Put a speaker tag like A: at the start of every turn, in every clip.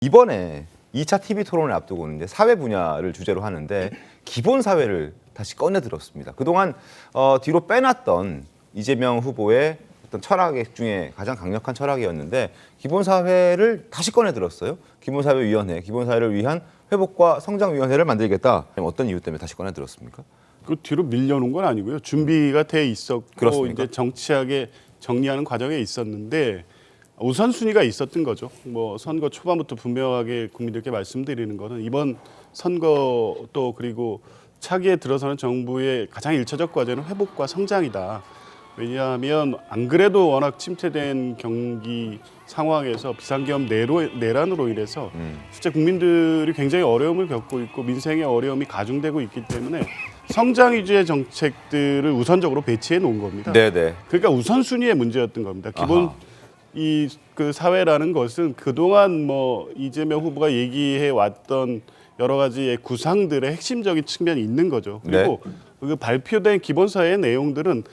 A: 이번에 2차 TV 토론을 앞두고 있는데 사회 분야를 주제로 하는데 기본 사회를 다시 꺼내 들었습니다. 그동안 뒤로 빼놨던 이재명 후보의 어떤 철학 중에 가장 강력한 철학이었는데 기본 사회를 다시 꺼내 들었어요. 기본 사회 위원회, 기본 사회를 위한 회복과 성장 위원회를 만들겠다. 어떤 이유 때문에 다시 꺼내 들었습니까?
B: 그 뒤로 밀려놓은 건 아니고요. 준비가 돼 있었고
A: 그렇습니까?
B: 이제 정치하게 정리하는 과정에 있었는데 우선순위가 있었던 거죠. 뭐 선거 초반부터 분명하게 국민들께 말씀드리는 거는 이번 선거 또 그리고 차기에 들어서는 정부의 가장 일차적 과제는 회복과 성장이다. 왜냐하면 안 그래도 워낙 침체된 경기 상황에서 비상계엄 내란으로 인해서 실제 국민들이 굉장히 어려움을 겪고 있고 민생의 어려움이 가중되고 있기 때문에 성장 위주의 정책들을 우선적으로 배치해 놓은 겁니다.
A: 네네.
B: 그러니까 우선순위의 문제였던 겁니다. 기본 이 그 사회라는 것은 그동안 뭐 이재명 후보가 얘기해 왔던 여러 가지의 구상들의 핵심적인 측면이 있는 거죠. 그리고 그 발표된 기본 사회의 내용들은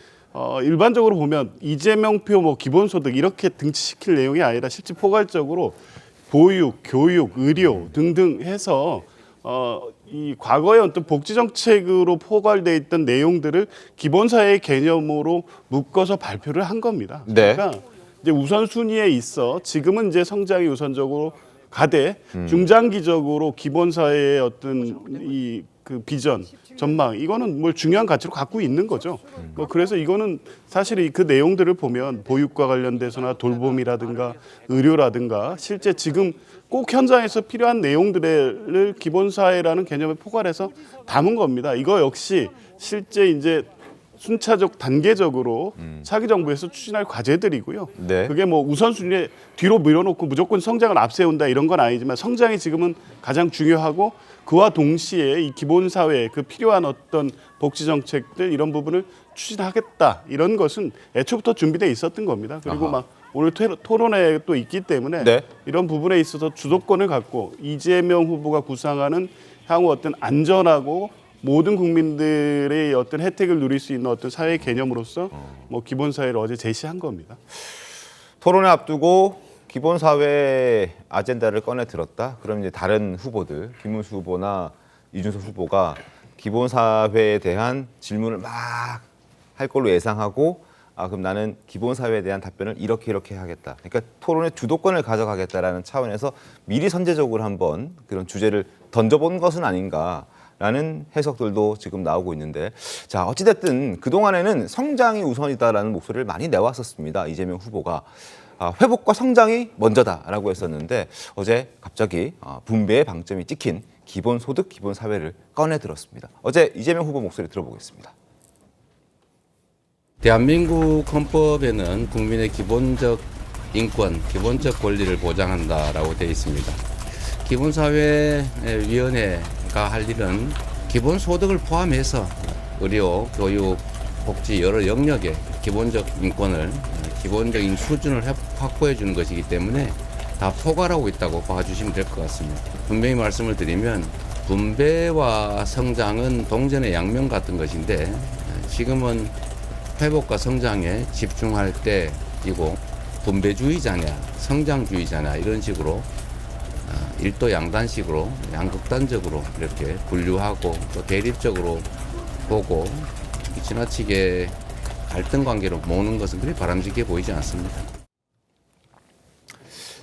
B: 일반적으로 보면 이재명표 뭐 기본소득 이렇게 등치시킬 내용이 아니라 실제 포괄적으로 보육, 교육, 의료 등등 해서 이 과거의 어떤 복지 정책으로 포괄돼 있던 내용들을 기본사회의 개념으로 묶어서 발표를 한 겁니다.
A: 네.
B: 그러니까 이제 우선순위에 있어 지금은 이제 성장이 우선적으로 가되 중장기적으로 기본사회의 어떤 이 그 비전, 전망 이거는 뭘 중요한 가치로 갖고 있는 거죠. 뭐 그래서 이거는 사실 그 내용들을 보면 보육과 관련돼서나 돌봄이라든가 의료라든가 실제 지금 꼭 현장에서 필요한 내용들을 기본사회라는 개념에 포괄해서 담은 겁니다. 이거 역시 실제 이제 순차적 단계적으로 차기 정부에서 추진할 과제들이고요.
A: 네.
B: 그게 뭐 우선순위에 뒤로 밀어놓고 무조건 성장을 앞세운다 이런 건 아니지만 성장이 지금은 가장 중요하고 그와 동시에 이 기본 사회에 그 필요한 어떤 복지 정책들 이런 부분을 추진하겠다 이런 것은 애초부터 준비돼 있었던 겁니다. 그리고 막 오늘 토론회 또 있기 때문에
A: 네.
B: 이런 부분에 있어서 주도권을 갖고 이재명 후보가 구상하는 향후 어떤 안전하고 모든 국민들의 어떤 혜택을 누릴 수 있는 어떤 사회 개념으로서 뭐 기본 사회를 어제 제시한 겁니다.
A: 토론회 앞두고 기본 사회 아젠다를 꺼내 들었다. 그럼 이제 다른 후보들, 김문수 후보나 이준석 후보가 기본 사회에 대한 질문을 막 할 걸로 예상하고 그럼 나는 기본 사회에 대한 답변을 이렇게 하겠다. 그러니까 토론의 주도권을 가져가겠다라는 차원에서 미리 선제적으로 한번 그런 주제를 던져본 것은 아닌가라는 해석들도 지금 나오고 있는데 자 어찌됐든 그동안에는 성장이 우선이다라는 목소리를 많이 내왔었습니다. 이재명 후보가. 회복과 성장이 먼저다라고 했었는데 어제 갑자기 분배의 방점이 찍힌 기본소득, 기본사회를 꺼내 들었습니다. 어제 이재명 후보 목소리 들어보겠습니다.
C: 대한민국 헌법에는 국민의 기본적 인권, 기본적 권리를 보장한다라고 되어 있습니다. 기본사회위원회가 할 일은 기본소득을 포함해서 의료, 교육, 복지 여러 영역의 기본적 인권을 기본적인 수준을 확보해 주는 것이기 때문에 다 포괄하고 있다고 봐주시면 될 것 같습니다. 분명히 말씀을 드리면 분배와 성장은 동전의 양면 같은 것인데 지금은 회복과 성장에 집중할 때이고 분배주의자냐 성장주의자냐 이런 식으로 일도 양단식으로 양극단적으로 이렇게 분류하고 또 대립적으로 보고 지나치게 갈등 관계로 모으는 것은 그리 바람직해 보이지 않습니다.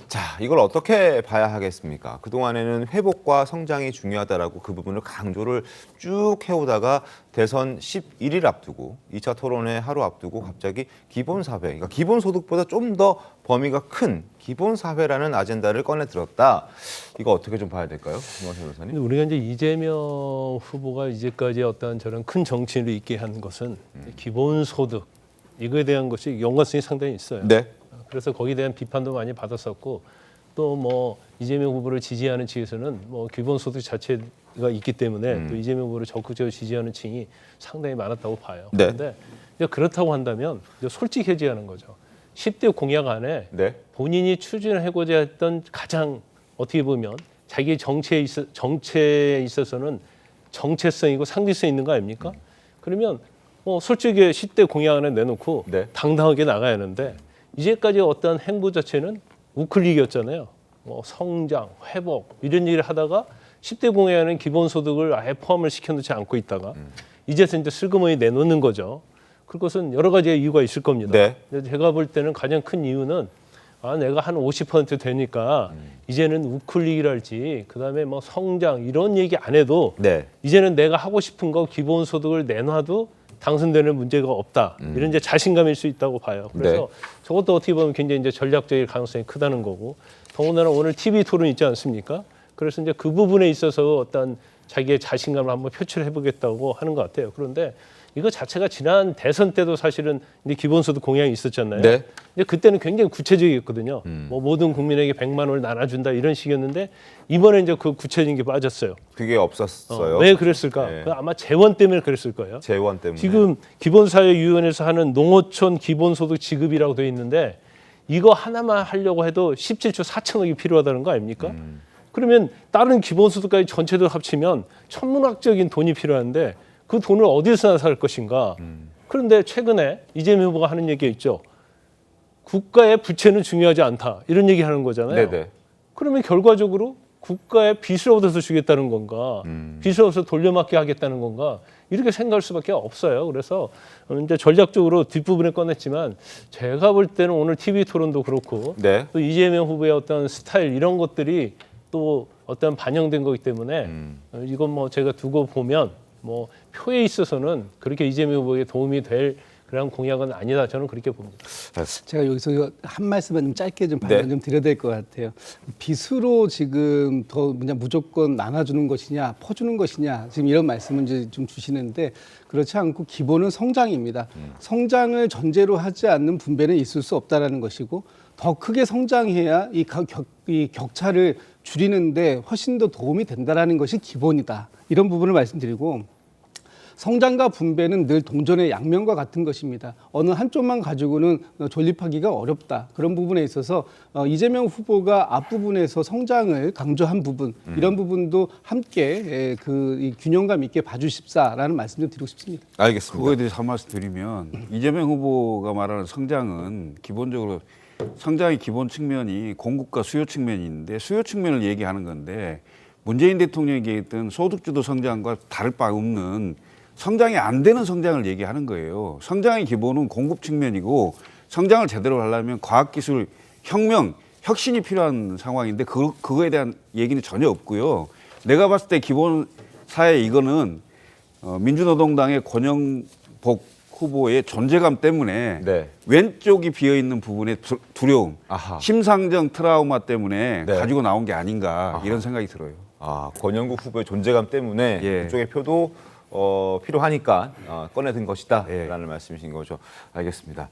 A: 자, 이걸 어떻게 봐야 하겠습니까? 그동안에는 회복과 성장이 중요하다라고 그 부분을 강조를 쭉 해오다가 대선 11일 앞두고 2차 토론회 하루 앞두고 갑자기 기본사회, 그러니까 기본소득보다 좀 더 범위가 큰 기본사회라는 아젠다를 꺼내 들었다. 이거 어떻게 좀 봐야 될까요? 김광석 변호사님.
D: 우리가 이제 이재명 후보가 이제까지 어떤 저런 큰 정치인으로 있게 한 것은 기본소득 이거에 대한 것이 연관성이 상당히 있어요.
A: 네.
D: 그래서 거기에 대한 비판도 많이 받았었고 또 뭐 이재명 후보를 지지하는 측에서는 뭐 기본소득 자체가 있기 때문에 또 이재명 후보를 적극적으로 지지하는 층이 상당히 많았다고 봐요.
A: 네.
D: 그런데 이제 그렇다고 한다면 이제 솔직해지는 거죠. 10대 공약 안에
A: 네.
D: 본인이 추진하고자 했던 가장 어떻게 보면 자기 정체에 있어서는 정체성이고 상징성 있는 거 아닙니까? 그러면 솔직히 10대 공약 안에 내놓고
A: 네.
D: 당당하게 나가야 하는데 이제까지 어떤 행보 자체는 우클릭이었잖아요. 뭐 성장, 회복 이런 일을 하다가 10대 공약에는 기본소득을 아예 포함을 시켜놓지 않고 있다가 이제서 이제 슬그머니 내놓는 거죠. 그것은 여러 가지 이유가 있을 겁니다.
A: 네.
D: 근데 제가 볼 때는 가장 큰 이유는 내가 한 50% 되니까 이제는 우클릭이랄지 그다음에 뭐 성장 이런 얘기 안 해도
A: 네.
D: 이제는 내가 하고 싶은 거 기본소득을 내놔도 당선되는 문제가 없다. 이런 이제 자신감일 수 있다고 봐요. 그래서
A: 네.
D: 저것도 어떻게 보면 굉장히 이제 전략적일 가능성이 크다는 거고 더군다나 오늘 TV 토론 있지 않습니까? 그래서 이제 그 부분에 있어서 어떤 자기의 자신감을 한번 표출해 보겠다고 하는 것 같아요. 그런데 이거 자체가 지난 대선 때도 사실은 이제 기본소득 공약이 있었잖아요.
A: 네.
D: 근데 그때는 굉장히 구체적이었거든요. 뭐 모든 국민에게 100만 원을 나눠준다 이런 식이었는데 이번에 이제 그 구체적인 게 빠졌어요.
A: 그게 없었어요.
D: 왜 그랬을까?
A: 네.
D: 그 아마 재원 때문에 그랬을 거예요.
A: 재원 때문에.
D: 지금 기본사회위원회에서 하는 농어촌 기본소득 지급이라고 돼 있는데 이거 하나만 하려고 해도 17조 4천억이 필요하다는 거 아닙니까? 그러면 다른 기본소득까지 전체도 합치면 천문학적인 돈이 필요한데 그 돈을 어디서 살 것인가? 그런데 최근에 이재명 후보가 하는 얘기가 있죠. 국가의 부채는 중요하지 않다. 이런 얘기 하는 거잖아요.
A: 네네.
D: 그러면 결과적으로 국가의 빚을 얻어서 주겠다는 건가? 빚을 얻어서 돌려막기 하겠다는 건가? 이렇게 생각할 수밖에 없어요. 그래서 이제 전략적으로 뒷부분에 꺼냈지만 제가 볼 때는 오늘 TV 토론도 그렇고
A: 네.
D: 또 이재명 후보의 어떤 스타일 이런 것들이 또 어떤 반영된 거기 때문에 이건 뭐 제가 두고 보면 뭐 표에 있어서는 그렇게 이재명 후보에게 도움이 될 그런 공약은 아니다. 저는 그렇게 봅니다.
E: 제가 여기서 한 말씀만 좀 짧게 좀 반론
A: 네.
E: 좀 드려야 될 것 같아요. 빚으로 지금 더 그냥 무조건 나눠주는 것이냐, 퍼주는 것이냐, 지금 이런 말씀을 이제 좀 주시는데 그렇지 않고 기본은 성장입니다. 성장을 전제로 하지 않는 분배는 있을 수 없다라는 것이고 더 크게 성장해야 이 격차를 줄이는데 훨씬 더 도움이 된다라는 것이 기본이다. 이런 부분을 말씀드리고. 성장과 분배는 늘 동전의 양면과 같은 것입니다. 어느 한쪽만 가지고는 존립하기가 어렵다. 그런 부분에 있어서 이재명 후보가 앞부분에서 성장을 강조한 부분, 이런 부분도 함께 이 균형감 있게 봐주십사라는 말씀 좀 드리고 싶습니다.
A: 알겠습니다.
F: 그거에 대해서 한 말씀 드리면 이재명 후보가 말하는 성장은 기본적으로 성장의 기본 측면이 공급과 수요 측면이 있는데 수요 측면을 얘기하는 건데 문재인 대통령이 얘기했던 소득주도 성장과 다를 바 없는 성장이 안 되는 성장을 얘기하는 거예요. 성장의 기본은 공급 측면이고 성장을 제대로 하려면 과학기술 혁명, 혁신이 필요한 상황인데 그거에 대한 얘기는 전혀 없고요. 내가 봤을 때 기본 사회 이거는 민주노동당의 권영복 후보의 존재감 때문에
A: 네.
F: 왼쪽이 비어있는 부분의 두려움,
A: 아하.
F: 심상정 트라우마 때문에
A: 네.
F: 가지고 나온 게 아닌가 이런 생각이 들어요.
A: 권영국 후보의 존재감 때문에
F: 예.
A: 그쪽의 표도 필요하니까 꺼내든 것이다
F: 예.
A: 라는 말씀이신 거죠. 알겠습니다.